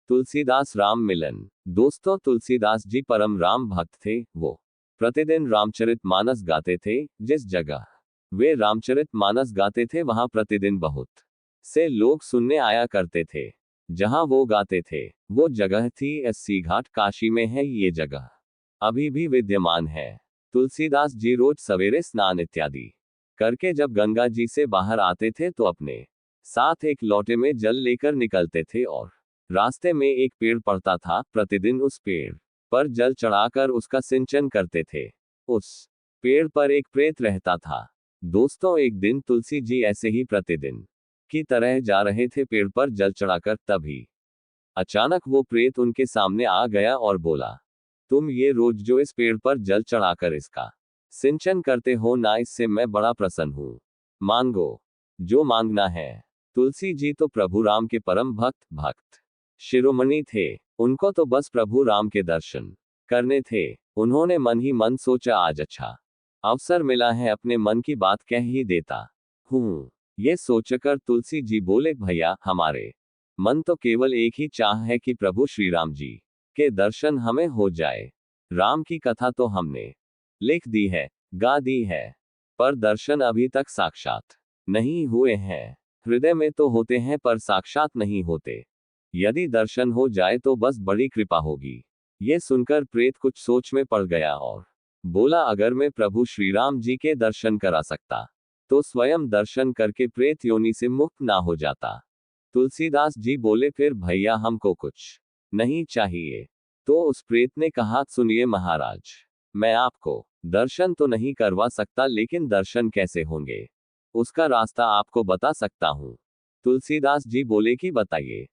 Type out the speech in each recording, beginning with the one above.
तुलसीदास राम मिलन। दोस्तों, तुलसीदास जी परम राम भक्त थे। वो प्रतिदिन रामचरित मानस गाते थे। जिस जगह वे रामचरित मानस गाते थे वहां प्रतिदिन बहुत से लोग सुनने आया करते थे। जहां वो गाते थे वो जगह थी अस्सी घाट, काशी में है ये जगह, अभी भी विद्यमान है। तुलसीदास जी रोज सवेरे स्नान इत्यादि करके जब गंगा जी से बाहर आते थे तो अपने साथ एक लोटे में जल लेकर निकलते थे और रास्ते में एक पेड़ पड़ता था, प्रतिदिन उस पेड़ पर जल चढ़ाकर उसका सिंचन करते थे। उस पेड़ पर एक प्रेत रहता था। दोस्तों, एक दिन तुलसी जी ऐसे ही प्रतिदिन की तरह जा रहे थे पेड़ पर जल चढ़ाकर, तभी अचानक वो प्रेत उनके सामने आ गया और बोला, तुम ये रोज जो इस पेड़ पर जल चढ़ाकर इसका सिंचन करते हो ना, इससे मैं बड़ा प्रसन्न हूं। मांगो जो मांगना है। तुलसी जी तो प्रभु राम के परम भक्त शिरोमणि थे। उनको तो बस प्रभु राम के दर्शन करने थे। उन्होंने मन ही मन सोचा, आज अच्छा अवसर मिला है, अपने मन की बात कह ही देता हूं। ये सोचकर तुलसी जी बोले, भैया हमारे मन तो केवल एक ही चाह है कि प्रभु श्री राम जी के दर्शन हमें हो जाए। राम की कथा तो हमने लिख दी है, गा दी है, पर दर्शन अभी तक साक्षात नहीं हुए हैं। हृदय में तो होते हैं पर साक्षात नहीं होते। यदि दर्शन हो जाए तो बस बड़ी कृपा होगी। ये सुनकर प्रेत कुछ सोच में पड़ गया और बोला, अगर मैं प्रभु श्री राम जी के दर्शन करा सकता तो स्वयं दर्शन करके प्रेत योनि से मुक्त ना हो जाता। तुलसीदास जी बोले, फिर भैया हमको कुछ नहीं चाहिए। तो उस प्रेत ने कहा, सुनिए महाराज, मैं आपको दर्शन तो नहीं करवा सकता, लेकिन दर्शन कैसे होंगे उसका रास्ता आपको बता सकता हूं। तुलसीदास जी बोले कि बताइए।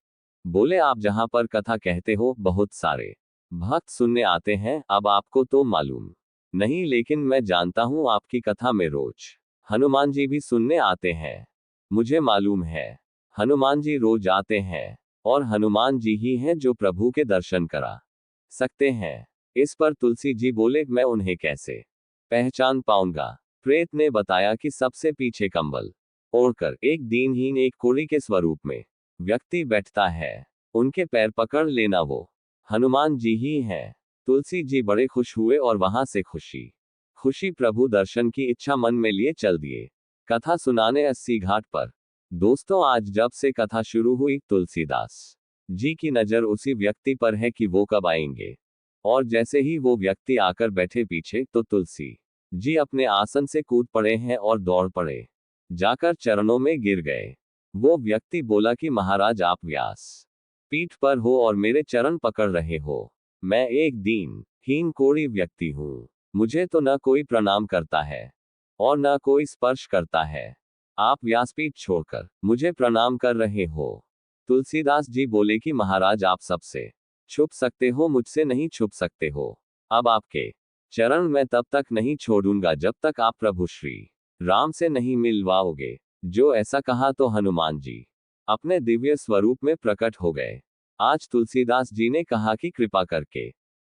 बोले, आप जहां पर कथा कहते हो बहुत सारे भक्त सुनने आते हैं। अब आपको तो मालूम नहीं, लेकिन मैं जानता हूं आपकी कथा में रोज हनुमान जी भी सुनने आते हैं। मुझे मालूम है हनुमान जी रोज आते हैं, और हनुमान जी ही हैं जो प्रभु के दर्शन करा सकते हैं। इस पर तुलसी जी बोले, मैं उन्हें कैसे पहचान पाऊंगा। प्रेत ने बताया कि सबसे पीछे कंबल ओढ़कर एक दीनहीन एक कोढ़ी के स्वरूप में व्यक्ति बैठता है, उनके पैर पकड़ लेना वो हनुमान जी ही हैं। तुलसी जी बड़े खुश हुए और वहां से खुशी खुशी प्रभु दर्शन की इच्छा मन में लिए चल दिए कथा सुनाने अस्सी घाट पर। दोस्तों, आज जब से कथा शुरू हुई तुलसीदास जी की नजर उसी व्यक्ति पर है कि वो कब आएंगे, और जैसे ही वो व्यक्ति आकर बैठे पीछे तो तुलसी जी अपने आसन से कूद पड़े हैं और दौड़ पड़े जाकर चरणों में गिर गए। वो व्यक्ति बोला कि महाराज, आप व्यास पीठ पर हो और मेरे चरण पकड़ रहे हो। मैं एक दीनहीन कोढ़ी व्यक्ति हूं। मुझे तो न कोई प्रणाम करता है और न कोई स्पर्श करता है। आप व्यासपीठ छोड़कर मुझे प्रणाम कर रहे हो। तुलसीदास जी बोले कि महाराज, आप सबसे छुप सकते हो, मुझसे नहीं छुप सकते हो। अब आपके चरण मैं तब तक नहीं छोड़ूंगा जब तक आप प्रभु श्री राम से नहीं मिलवाओगे। जो ऐसा कहा तो हनुमान जी अपने दिव्य स्वरूप में प्रकट हो गए। आज तुलसीदास जी ने कहा कि कृपा करके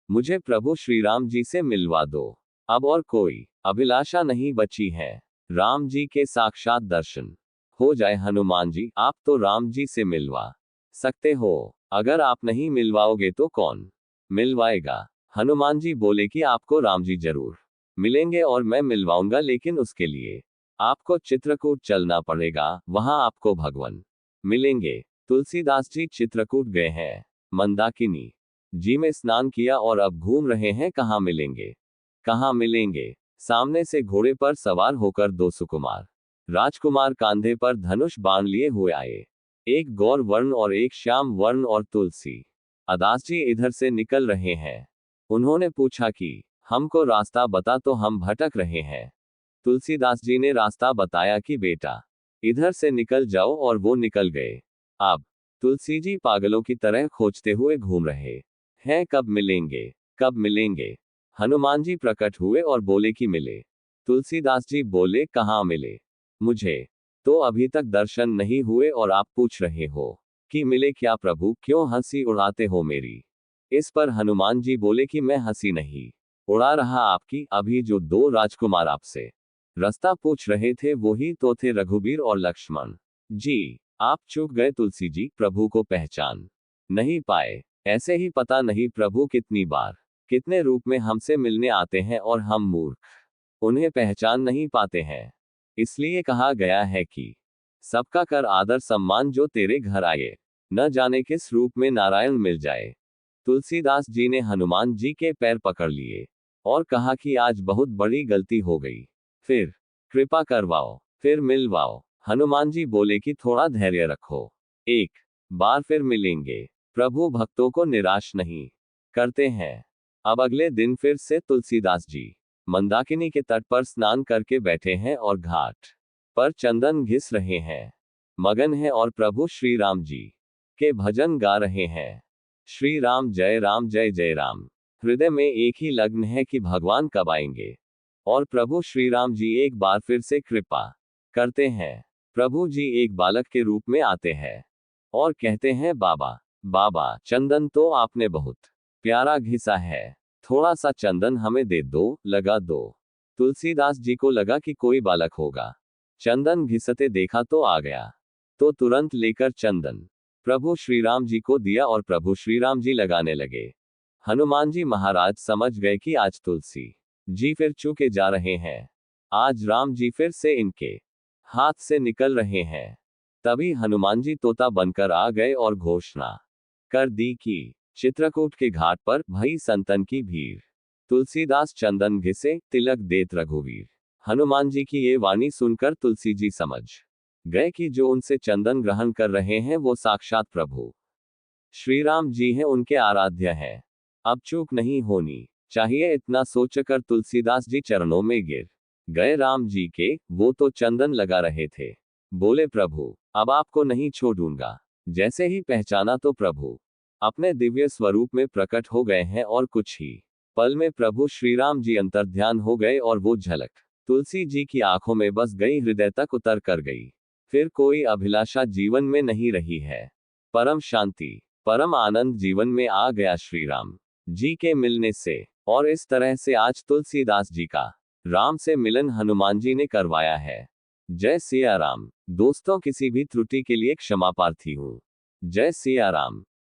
मुझे प्रभु श्री राम जी से मिलवा दो। अब और कोई अभिलाषा नहीं बची है। राम जी के साक्षात दर्शन हो जाए। हनुमान जी, आप तो राम जी से मिलवा सकते हो, अगर आप नहीं मिलवाओगे तो कौन मिलवाएगा। हनुमान जी बोले कि आपको राम जी जरूर मिलेंगे और मैं मिलवाऊंगा, लेकिन उसके लिए आपको चित्रकूट चलना पड़ेगा, वहां आपको भगवान मिलेंगे। तुलसीदास जी चित्रकूट गए हैं, मंदाकिनी जी में स्नान किया और अब घूम रहे हैं कहाँ मिलेंगे कहाँ मिलेंगे। सामने से घोड़े पर सवार होकर दो सुकुमार राजकुमार कांधे पर धनुष बाण लिए हुए आए, एक गौर वर्ण और एक श्याम वर्ण, और तुलसी अदास जी इधर से निकल रहे हैं। उन्होंने पूछा कि हमको रास्ता बता, तो हम भटक रहे हैं। तुलसीदास जी ने रास्ता बताया कि बेटा इधर से निकल जाओ, और वो निकल गए। अब तुलसी जी पागलों की तरह खोजते हुए घूम रहे हैं, कब मिलेंगे कब मिलेंगे। हनुमान जी प्रकट हुए और बोले कि मिले। तुलसीदास जी बोले, कहाँ मिले, मुझे तो अभी तक दर्शन नहीं हुए और आप पूछ रहे हो कि मिले क्या प्रभु, क्यों हंसी उड़ाते हो मेरी। इस पर हनुमान जी बोले कि मैं हंसी नहीं उड़ा रहा आपकी, अभी जो दो राजकुमार आपसे रास्ता पूछ रहे थे वही तो थे रघुबीर और लक्ष्मण जी। आप चूक गए तुलसी जी, प्रभु को पहचान नहीं पाए। ऐसे ही पता नहीं प्रभु कितनी बार, कितने रूप में हमसे मिलने आते हैं और हम मूर्ख उन्हें पहचान नहीं पाते हैं। इसलिए कहा गया है कि सबका कर आदर सम्मान जो तेरे घर आए, न जाने किस रूप में नारायण मिल जाए। तुलसीदास जी ने हनुमान जी के पैर पकड़ लिए और कहा कि आज बहुत बड़ी गलती हो गई, फिर कृपा करवाओ, फिर मिलवाओ। हनुमान जी बोले कि थोड़ा धैर्य रखो, एक बार फिर मिलेंगे। प्रभु भक्तों को निराश नहीं करते हैं। अब अगले दिन फिर से तुलसीदास जी मंदाकिनी के तट पर स्नान करके बैठे हैं और घाट पर चंदन घिस रहे हैं, मगन है और प्रभु श्री राम जी के भजन गा रहे हैं। श्री राम जय जय राम। हृदय में एक ही लग्न है कि भगवान कब आएंगे। और प्रभु श्री राम जी एक बार फिर से कृपा करते हैं। प्रभु जी एक बालक के रूप में आते हैं और कहते हैं, बाबा बाबा चंदन तो आपने बहुत प्यारा घिसा है, थोड़ा सा चंदन हमें दे दो, लगा दो। तुलसीदास जी को लगा कि कोई बालक होगा। चंदन घिसते देखा तो आ गया, तो तुरंत लेकर चंदन प्रभु श्री राम जी को दिया और प्रभु श्री राम जी लगाने लगे। हनुमान जी महाराज समझ गए कि आज तुलसी जी फिर चूके जा रहे हैं, आज राम जी फिर से इनके हाथ से निकल रहे हैं। तभी हनुमान जी तोता बनकर आ गए और घोषणा कर दी कि चित्रकूट के घाट पर भई संतन की भीड़, तुलसीदास चंदन घिसे, तिलक देत रघुवीर। हनुमान जी की ये वाणी सुनकर तुलसी जी समझ गए कि जो उनसे चंदन ग्रहण कर रहे हैं वो साक्षात प्रभु श्री राम जी हैं, उनके आराध्य हैं। अब चूक नहीं होनी चाहिए। इतना सोचकर तुलसीदास जी चरणों में गिर गए राम जी के। वो तो चंदन लगा रहे थे। बोले, प्रभु अब आपको नहीं छोड़ूंगा। जैसे ही पहचाना तो प्रभु अपने दिव्य स्वरूप में प्रकट हो गए हैं और कुछ ही पल में प्रभु श्री राम जी अंतर्ध्यान हो गए और वो झलक तुलसी जी की आंखों में बस गई, हृदय तक उतर कर गई। फिर कोई अभिलाषा जीवन में नहीं रही है। परम शांति, परम आनंद जीवन में आ गया श्री राम जी के मिलने से। और इस तरह से आज तुलसीदास जी का राम से मिलन हनुमान जी ने करवाया है। जय सिया राम। दोस्तों, किसी भी त्रुटि के लिए क्षमा प्रार्थी हूँ। जय सिया राम।